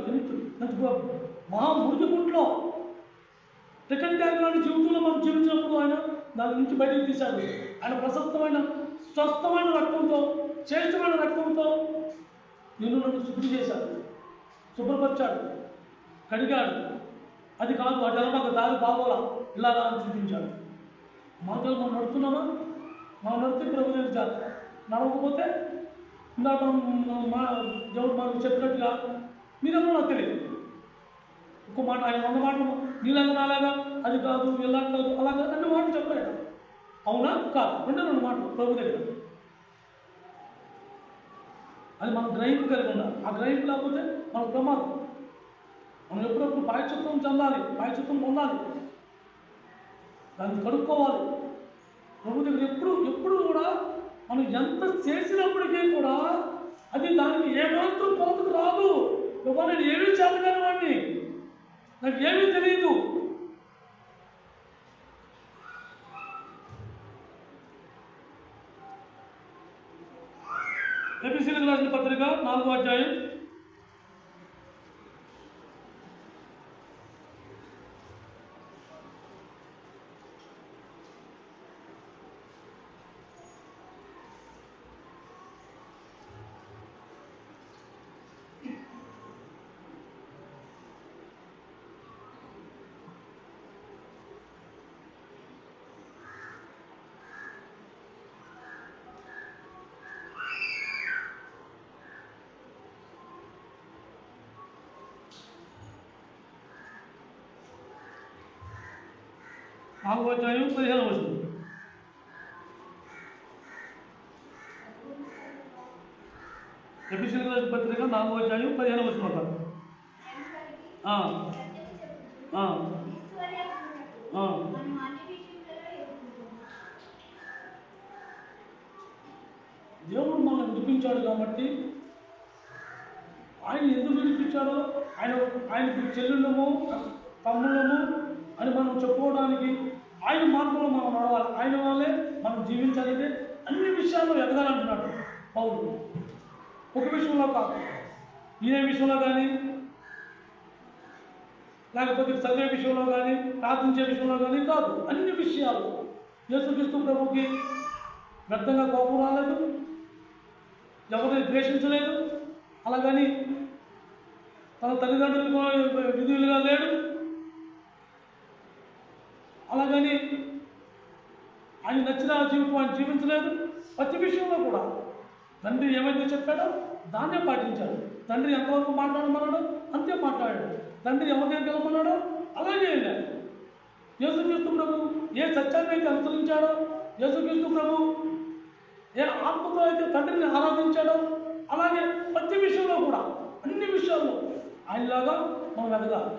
మహా మురికి గుంట్లో సెకండ్ ట్యాంక్ లాంటి జీవితంలో మనం జీవించినప్పుడు ఆయన దాని నుంచి బయటకు తీశాడు. ఆయన ప్రశస్తమైన స్వస్థమైన రక్తంతో, శ్రేష్టమైన రక్తంతో నిన్ను నన్ను శుద్ధి చేశాడు, శుభ్రపరిచాడు, కడిగాడు. అది కాదు అటు మాకు దారి బాగోలా ఇలా అని చూపించాడు. మాటలు మనం నడుస్తున్నామా? మనం నడితే ప్రభు దగ్గర జాగ్రత్త, నడవకపోతే ఇందాక దేవుడు మనకు చెప్పినట్టుగా మీరెన్నో నాకు తెలియదు. ఒక్క మాట ఆయన 100 మాటలు నీలాగా నాలాగా అది కాదు ఇలా కాదు అలాగా అన్ని మాటలు చెప్పాడు. అవునా కాదు 2 మాటలు ప్రభు దగ్గర. అది మనం గ్రహింపు కలిగి ఉండాలి. ఆ గ్రహింపు లేకపోతే మన ప్రమాదం. మనం ఎప్పుడప్పుడు ప్రాయశ్చిత్తం చెందాలి, ప్రాయశ్చిత్తం పొందాలి, దాన్ని కడుక్కోవాలి. ప్రభు దగ్గర ఎప్పుడు కూడా మనం ఎంత చేసినప్పటికీ కూడా అది దానికి ఏమాత్రం కొలతకు రాదు. ప్రభు నేను ఏమీ చేతగాని వాడిని, నాకు ఏమీ తెలియదు. ఎఫెసీయులకు రాసిన పత్రిక 4వ అధ్యాయం 4వ అధ్యాయం 15వ వచనం. ఎఫెసీయులకు రాసిన పత్రిక 4వ అధ్యాయం 15వ వచనం. దేవుడు మనం విడిపించాడు కాబట్టి, ఆయన ఎందుకు విడిపించాడో, ఆయనకు చెల్లెళ్ళము తమ్ముళ్ళము అని మనం చెప్పుకోవడానికి ఆయన మార్గంలో మనం నడవాలి, ఆయన వల్లే మనం జీవించాలంటే అన్ని విషయాల్లో ఎదగాలంటున్నాడు పౌలు. ఒక విషయంలో కాదు, ఏ విషయంలో కానీ, లేకపోతే చదివే విషయంలో కానీ, ప్రార్థించే విషయంలో కానీ కాదు, అన్ని విషయాలు. యేసుక్రీస్తు ప్రభుకి వ్యర్థంగా కోపం రాలేదు, ఎవరిని ద్వేషించలేదు, అలాగని తన తల్లిదండ్రులకు విధులుగా లేడు, అలాగని ఆయన నచ్చిన జీవితం ఆయన జీవించలేదు. ప్రతి విషయంలో కూడా తండ్రి ఏమైతే చెప్పాడో దాన్నే పాటించాడు. తండ్రి ఎంతవరకు మాట్లాడమన్నాడో అంతే మాట్లాడాడు. తండ్రి ఎవరిని గెలమన్నాడో అలాగే వెళ్ళాడు. యేసుక్రీస్తు ప్రభు ఏ సత్యాన్ని అయితే అనుసరించాడో, యేసుక్రీస్తు ప్రభు ఏ ఆత్మతో అయితే తండ్రిని ఆరాధించాడో అలాగే ప్రతి విషయంలో కూడా, అన్ని విషయాల్లో ఆయనలాగా మనం ఎదగాలి.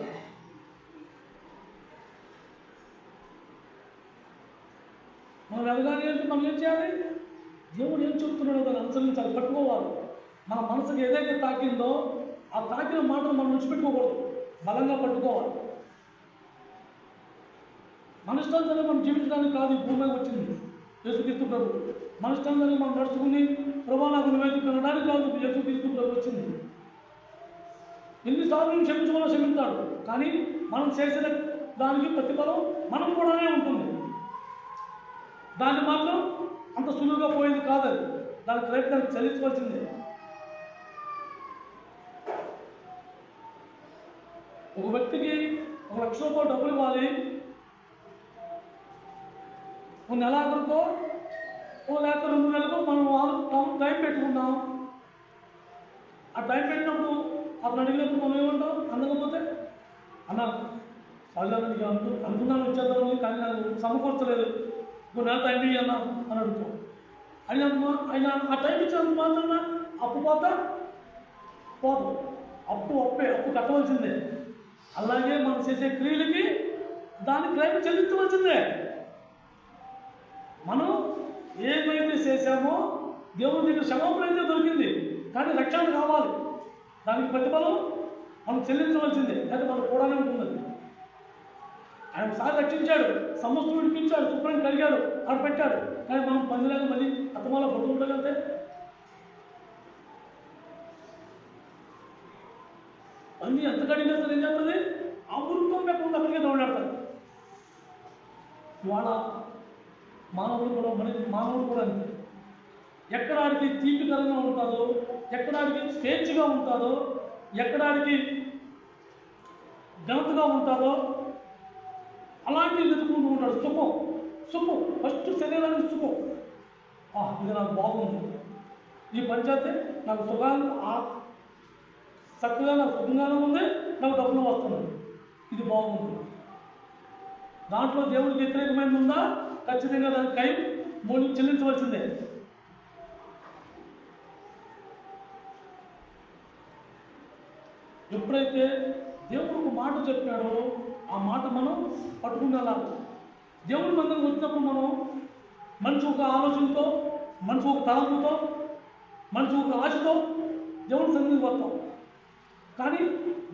మనం ఎదగాలి అంటే మనం ఏం చేయాలి? దేవుడు ఏం చెప్తున్నాడో దాన్ని అనుసరించాలి, పట్టుకోవాలి. మన మనసుకి ఏదైతే తాకిందో ఆ తాకిన మాటను మనం విడిచిపెట్టుకోకూడదు, బలంగా పట్టుకోవాలి. మన ఇష్టానుసారం మనం జీవించడానికి కాదు ఈ భూమి మీద వచ్చింది యేసుక్రీస్తు ప్రభు. మన ఇష్టానుసారం మనం నడుచుకుని ప్రభా నాకు నువ్వైతే తినడానికి కాదు యేసుక్రీస్తు ప్రభు వచ్చింది. ఎన్నిసార్లు క్షమించమని క్షమిస్తాడు, కానీ మనం చేసిన దానికి ప్రతిఫలం మనం కూడానే ఉంటుంది. దాన్ని మాత్రం అంత సులువుగా పోయేది కాదు, అది దానికి రేపు దానికి చెల్లించవలసిందే. ఒక వ్యక్తికి 1 లక్ష రూపాయలు డబ్బులు ఇవ్వాలి, ఒక నెల ఆఖరికో లేక 2 నెలలకు మనం టైం పెట్టుకుంటాం. ఆ టైం పెట్టినప్పుడు అతను అడిగినప్పుడు మనం ఏమంటాం? అందకపోతే అన్న వాళ్ళకి అనుకున్నాను ఇచ్చేద్దామని, కానీ నాకు సమకూర్చలేదు, 1 నెల టైం ఇయ్యన్నా అని అడుగుతాం. ఆయన ఆ టైం ఇచ్చినందుకు మాత్రం అప్పు పోతా పోదు. అప్పు కట్టవలసిందే. అలాగే మనం చేసే క్రియలకి దాని క్రైమ్ చెల్లించవలసిందే. మనం ఏమైతే చేశామో దేవుడి దగ్గర క్షమాపణ అయితే దొరికింది, కానీ రక్షణ కావాలి. దానికి ప్రతిఫలం మనం చెల్లించవలసిందే, లేదా మనం కూడానే ఉంటుంది. ఆయన ఒకసారి రక్షించాడు, సమస్తం విడిపించాడు, శుభ్రం కలిగాడు, ఆడ పెట్టాడు. కానీ మనం పనిలాగా మళ్ళీ అతమాలో పట్టుకుంటగలితే పని ఎంత కడిగినా సరే ఏం చేస్తుంది? ఆ ఊరుతో లేకుండా అక్కడికే దౌడాడతారు. ఇవాళ మానవుడు కూడా అంతే. ఎక్కడానికి తీపికరంగా ఉంటుందో, ఎక్కడానికి స్వేచ్ఛగా ఉంటుందో, ఎక్కడానికి ఘనతగా ఉంటుందో అలాంటివి వెతుకుంటూ ఉంటాడు. సుఖం ఫస్ట్ శరీరానికి సుఖం. ఇది నాకు బాగుంది, ఈ పని చేస్తే నాకు సుఖంగా చక్కగా నాకు సుఖంగానే ఉంది, నాకు డబ్బులు వస్తున్నాయి, ఇది బాగుంది. దాంట్లో దేవుడికి వ్యతిరేకమైనది ఉందా? ఖచ్చితంగా దానికి కై మూడు చెల్లించవలసిందే. ఎప్పుడైతే దేవుడు ఒక మాట చెప్పాడో ఆ మాట మనం పట్టుకుండాలి. దేవుడి మందిరం వచ్చినప్పుడు మనం మంచి ఒక ఆలోచనతో, మంచి ఒక తలంపుతో, మంచి ఒక ఆశతో దేవుడి సన్నిధికి వస్తాం. కానీ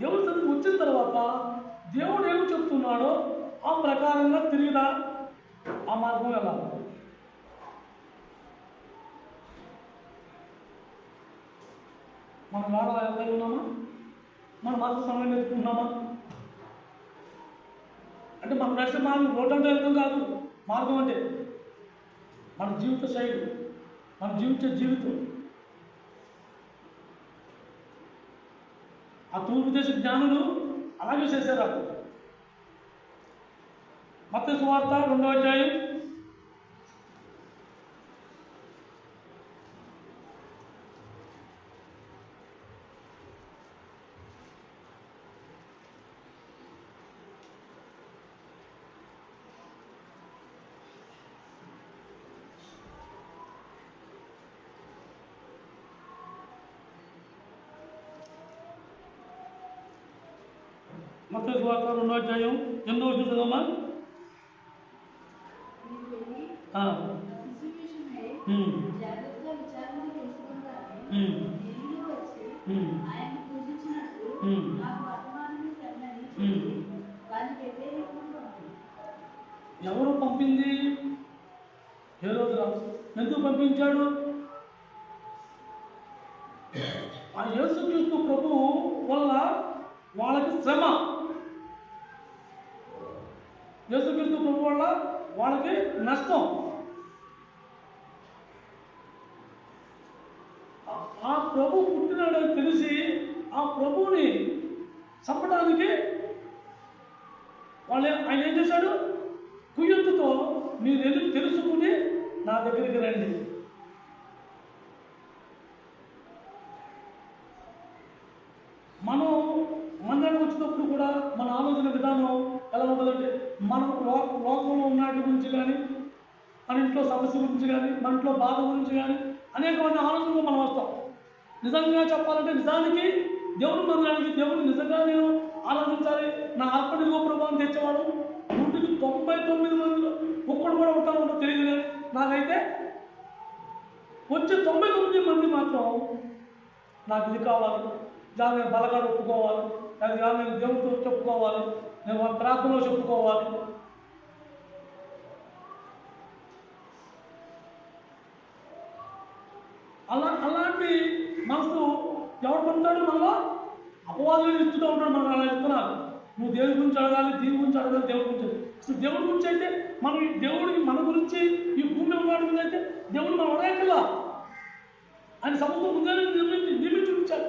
దేవుడి సన్నిధికి వచ్చిన తర్వాత దేవుడు ఏమి చెప్తున్నాడో ఆ ప్రకారంగా తిరిగినా ఆ మార్గం వెళ్ళాలి. మనం వాడ ఎలా ఉన్నామా? మన మార్గం సమయం ఎత్తుకుంటున్నామా? అంటే మనం నడిచే మార్గం రోడ్డు అంటే వెళ్తాం కాదు. మార్గం అంటే మన జీవిత శైలి, మన జీవించే జీవితం. ఆ తూర్పు దేశ జ్ఞానులు అలాగే చేశారు. మత్తయి సువార్త 2వ అధ్యాయం 2వ అధ్యాయం 8వ వచనం చదవమా? ఎవరు పంపింది? హేరోదు రాజు. ఎందుకు పంపించాడు? ఆ యేసుక్రీస్తు ప్రభువు వల్ల వాళ్ళకి శ్రమ. యేసుక్రీస్తు ప్రభు వల్ల వాళ్ళకి నష్టం. ఆ ప్రభు పుట్టినాడని తెలిసి ఆ ప్రభువుని చంపడానికి ఆయన ఏం చేశాడు? కుయ్యొత్తుతో మీరు ఎందుకు తెలుసుకుని నా దగ్గరికి రండి. మనం మందిరానికి వచ్చినప్పుడు కూడా మన ఆలోచన విధానం ఎలా ఉంటుందంటే, మనం లోకంలో ఉన్నటి గురించి కానీ, మన ఇంట్లో సమస్య గురించి కానీ, మన ఇంట్లో బాధ గురించి కానీ అనేకమైన ఆలోచనలు మనం వస్తాం. నిజంగా చెప్పాలంటే నిజానికి దేవుని మందిరానికి దేవుడిని నిజంగా నేను ఆలోచించాలి, నా అర్పణ ప్రభావం తెచ్చేవాడు 99 మందిలో ఒక్కడు కూడా ఉంటానో తెలియదు. కానీ నాకైతే వచ్చే 99 మంది మాత్రం నాకు ఇది కావాలి, దాన్ని నేను బలగా ఒప్పుకోవాలి, అది కానీ నేను దేవుడితో చెప్పుకోవాలి, నేను ప్రార్థనలో చెప్పుకోవాలి. అలాంటి మనసు ఎవరు పొందుతాడు? మనలో అపవాదులు ఇస్తూ ఉంటాడు. మనకు అలా ఇస్తున్నారు, నువ్వు దేవుడి గురించి అడగాలి, దీని గురించి అడగాలి, దేవుడి గురించి. అసలు దేవుడి గురించి అయితే మనం దేవుడికి మన గురించి ఈ భూమి వాడి గురించి అయితే దేవుడు మనం అడగట్లా. ఆయన సమస్తం ముందుగానే నిర్ణయించి ఉంచాడు.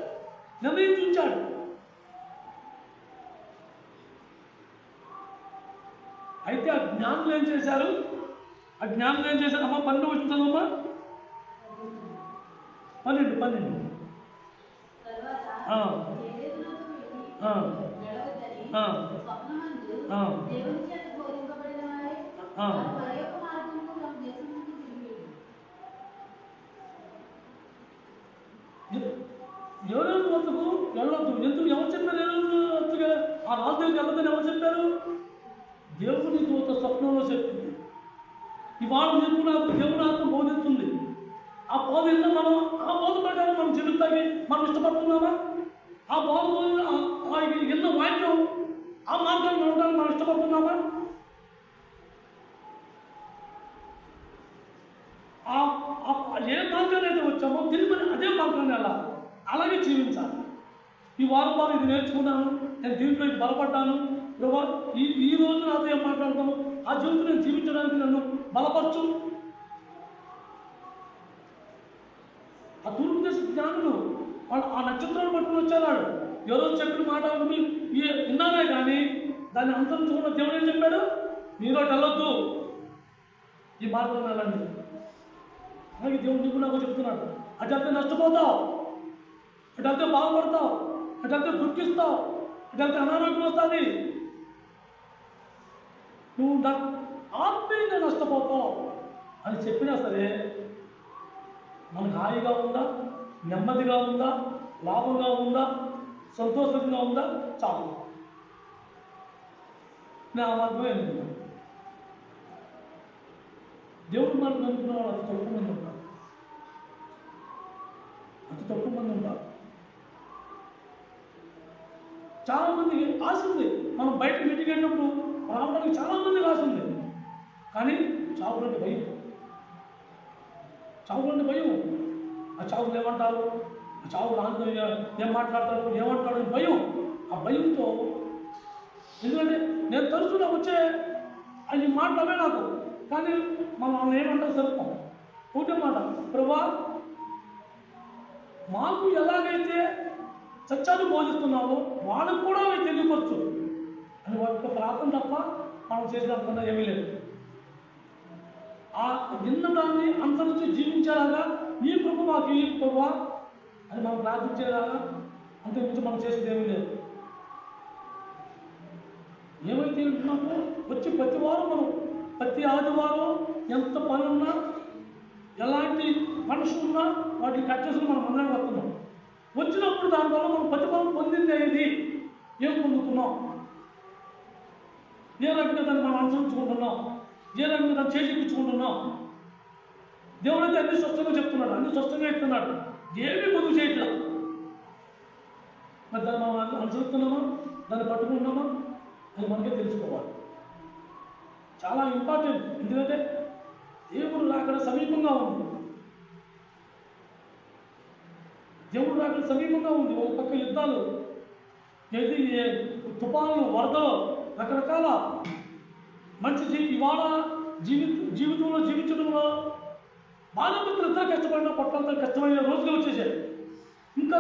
అయితే ఆ జ్ఞానులు ఏం చేశారు? అమ్మ 12 వచ్చిందమ్మా, 12 ఎవరెవరి వద్దకు వెళ్ళొద్దు. ఇవాళ నీకు నాకు దేవుని ఆత్మ బోధిస్తుంది. ఆ బోధ మనం ఆ బోధ ప్రకారం మనం జీవితానికి మనం ఇష్టపడుతున్నామా? ఆ బోధ ఎన్న వాక్యం ఆ మార్గాన్ని నడవడానికి మనం ఇష్టపడుతున్నామా? ఏ మార్గాన్ని అయితే వచ్చామో తిరిగి అదే మార్గాన్ని వెళ్ళాలి, అలాగే జీవించాలి. ఈ వారం ఇది నేర్చుకున్నాను, నేను దీంట్లో బలపడ్డాను. ప్రభా ఈ రోజు నాతో ఏం మాట్లాడతాను, ఆ జీవితం నేను జీవించడానికి నన్ను బలపరచు. ఆ తూర్పు దేశ జ్ఞానులు వాళ్ళు ఆ నక్షత్రాలు పట్టుకుని వచ్చారు. ఎవరో చెప్పిన మాట విన్నానే కానీ దాన్ని అనుసరించకుండా దేవుడు ఏం చెప్పాడు? మీలో వెళ్ళొద్దు, ఈ మార్గం వెళ్ళండి. అలాగే దేవుడు నీకు నాకు చెప్తున్నాడు. అటంతే నష్టపోతావు, అటంతే బాగుపడతావు, అటంతే దుఃఖిస్తావు, అటంతే అనారోగ్యం వస్తుంది, నువ్వు ఆత్మీయంగా నష్టపోతావు అని చెప్పినా సరే మనకు హాయిగా ఉందా, నెమ్మదిగా ఉందా, లాభంగా ఉందా, సంతోషంగా ఉందా? చాలు, నేను ఆ మార్గమే అనుకున్నాను. దేవుడు మార్గం అనుకున్న వాళ్ళు అతి తక్కువ మంది ఉంటారు, అతి తక్కువ మంది ఉంటారు. చాలా మంది ఆశ ఉంది, మనం బయట మీటింగ్ వెళ్ళినప్పుడు రావడానికి చాలా మందికి ఆశ ఉంది, కానీ చావులంటే భయం. చావులంటే భయం. ఆ చావులు ఏమంటారు, ఆ చావు రాంతో ఏం మాట్లాడతారు, ఏమంటాడు భయం. ఆ భయంతో, ఎందుకంటే నేను తరచు నాకు వచ్చే అవి మాటలే నాకు, కానీ మనం ఏమంటారు సరుతాం ఒకటే మాట, ప్రభా మాకు ఎలాగైతే సత్యాన్ని బోధిస్తున్నావో వాళ్ళకు కూడా అవి తెలియపరచు అని వాటితో ప్రార్థన తప్ప మనం చేసినంత ఏమీ లేదు. ఆ విన్నదాన్ని అనుసరించి జీవించేలాగా నీ కృప మాకు ఈ ప్రభా అని మనం ప్రార్థించేలాగా అంతకుమించి మనం చేసేది ఏమీ లేదు. ఏమైతే వింటున్నామో వచ్చి ప్రతి వారం మనం ప్రతి ఆదివారం ఎంత పని ఉన్నా ఎలాంటి మనుషులు ఉన్నా వాటిని కట్ చేసుకుని మనం అందరం వస్తున్నాం. వచ్చినప్పుడు దానివల్ల మనం ప్రతిఫలం పొందింది ఏది, ఏం పొందుతున్నాం, ఏ రకంగా దాన్ని మనం అనుసరించుకుంటున్నాం, ఏ రకంగా దాన్ని చేజిక్కించుకుంటున్నాం. దేవుడు అయితే అన్ని స్పష్టంగా చెప్తున్నాడు, అన్ని స్పష్టంగా ఇస్తున్నాడు, ఏమీ పొందు చేయట్లేదు. మరి దాన్ని మనం అనుసరిస్తున్నామా, దాన్ని పట్టుకుంటున్నామా అది మనకే తెలుసుకోవాలి. చాలా ఇంపార్టెంట్. ఎందుకంటే దేవుడు రాకడ సమీపంగా ఉంది, దేవుడు రాకడ సమీపంగా ఉంది. ఒక పక్క యుద్ధాలు, ఏది తుఫానులు, వరదలు, రకరకాల మంచి ఇవాళ జీవితంలో జీవించడంలో బాధపడుతున్న ఇద్దరు కష్టపడిన పట్టాలతో కష్టమైన రోజులు వచ్చేసాయి. ఇంకా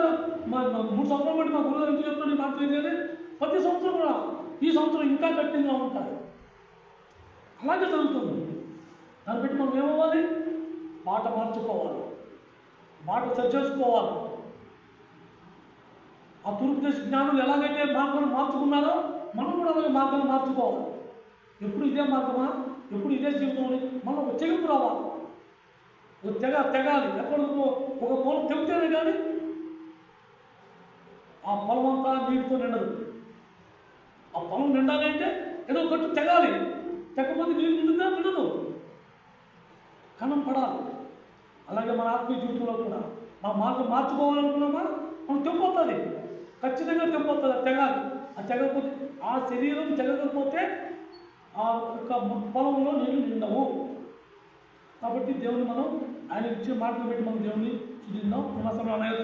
3 సంవత్సరాల బట్టి మా గురుగారు ఎందుకు చెప్తాను నాకు తెలియదు, ప్రతి సంవత్సరం కూడా ఈ సంవత్సరం ఇంకా కఠినంగా ఉంటారు. అలాగే జరుగుతుంది. దాన్ని బట్టి మనం ఏమవ్వాలి, మాట మార్చుకోవాలి, మాట సరి చేసుకోవాలి. ఆ తూర్పు దేశ జ్ఞానులు ఎలాగైతే మార్గాన్ని మార్చుకున్నారో మనం కూడా అలాగే మార్గాన్ని మార్చుకోవాలి. ఎప్పుడు ఇదే మార్గమా, ఎప్పుడు ఇదే జీవితం అని మనం ఒక తెగింపు రావాలి, ఒక తెగాలి. ఎక్కడికో ఒక పొలం తెగితేనే కానీ ఆ పొలం అంతా నీటితో నిండదు. ఆ పొలం నిండాలి అంటే ఏదో గట్టు తెగాలి, తెగకపోతే నీళ్ళు నిండదు, కణం పడాలి. అలాగే మన ఆత్మీయ జీవితంలో కూడా మన మార్గం మార్చుకోవాలనుకున్నామా మనం తెంపొస్తుంది, ఖచ్చితంగా తెంపొస్తుంది. అది తెగాలి. అది తెగకపోతే, ఆ శరీరం తెగకపోతే ఆ యొక్క పొలంలో నీళ్ళు నిండవు. కాబట్టి దేవుని మనం ఆయన ఇచ్చే మార్గం పెట్టి మనం దేవుని చూద్దాం. మన సమయంలో ఆయన